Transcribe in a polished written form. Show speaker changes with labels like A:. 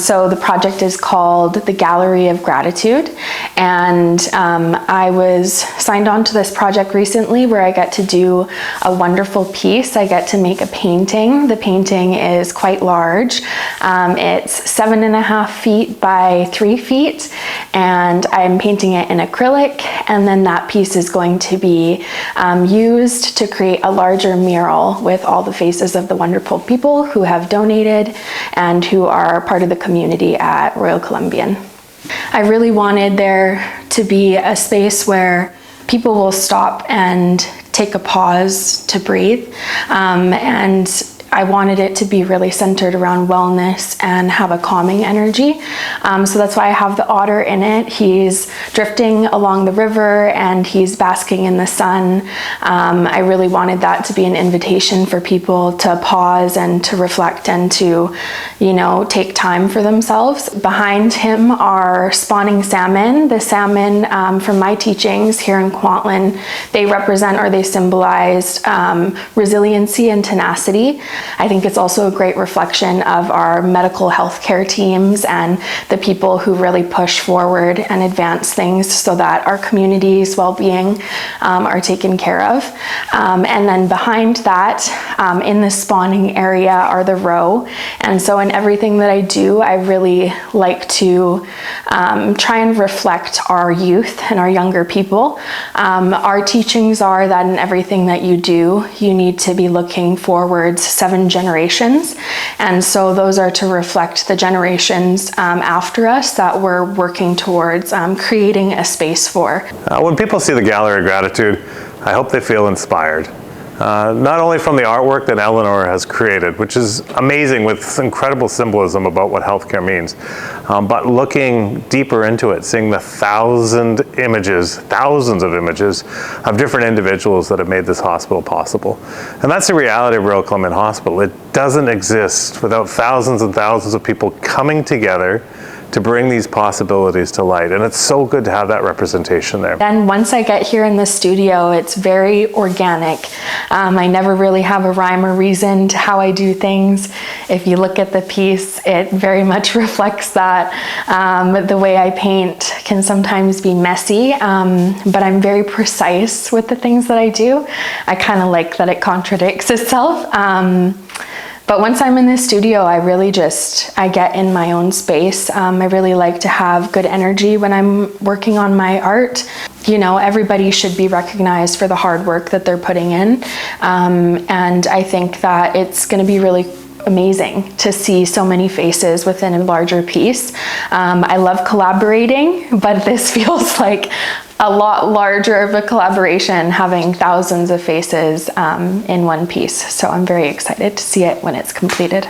A: So the project is called the Gallery of Gratitude, and I was signed on to this project recently where I get to do a wonderful piece. I get to make a painting. The painting is quite large. It's 7.5 feet by 3 feet, and I'm painting it in acrylic, and then that piece is going to be used to create a larger mural with all the faces of the wonderful people who have donated and who are part of the community at Royal Columbian. I really wanted there to be a space where people will stop and take a pause to breathe, and I wanted it to be really centered around wellness and have a calming energy. So that's why I have the otter in it. He's drifting along the river and he's basking in the sun. I really wanted that to be an invitation for people to pause and to reflect and to, take time for themselves. Behind him are spawning salmon. The salmon from my teachings here in Kwantlen, they represent or they symbolize resiliency and tenacity. I think it's also a great reflection of our medical healthcare teams and the people who really push forward and advance things so that our community's well-being are taken care of. And then behind that, in the spawning area, are the roe. And so in everything that I do, I really like to try and reflect our youth and our younger people. Our teachings are that in everything that you do, you need to be looking forwards 7 generations. And so those are to reflect the generations after us that we're working towards creating a space for.
B: When people see the Gallery of Gratitude, I hope they feel inspired. Not only from the artwork that Elinor has created, which is amazing with incredible symbolism about what healthcare means, but looking deeper into it, seeing the thousands of images of different individuals that have made this hospital possible. And that's the reality of Royal Columbian Hospital. It doesn't exist without thousands and thousands of people coming together to bring these possibilities to light. And it's so good to have that representation there.
A: And once I get here in the studio, it's very organic. I never really have a rhyme or reason to how I do things. If you look at the piece, it very much reflects that. The way I paint can sometimes be messy, but I'm very precise with the things that I do. I kind of like that it contradicts itself. But once I'm in the studio, I really I get in my own space. I really like to have good energy when I'm working on my art. Everybody should be recognized for the hard work that they're putting in. And I think that it's going to be really amazing to see so many faces within a larger piece. I love collaborating, but this feels like a lot larger of a collaboration, having thousands of faces in one piece. So I'm very excited to see it when it's completed.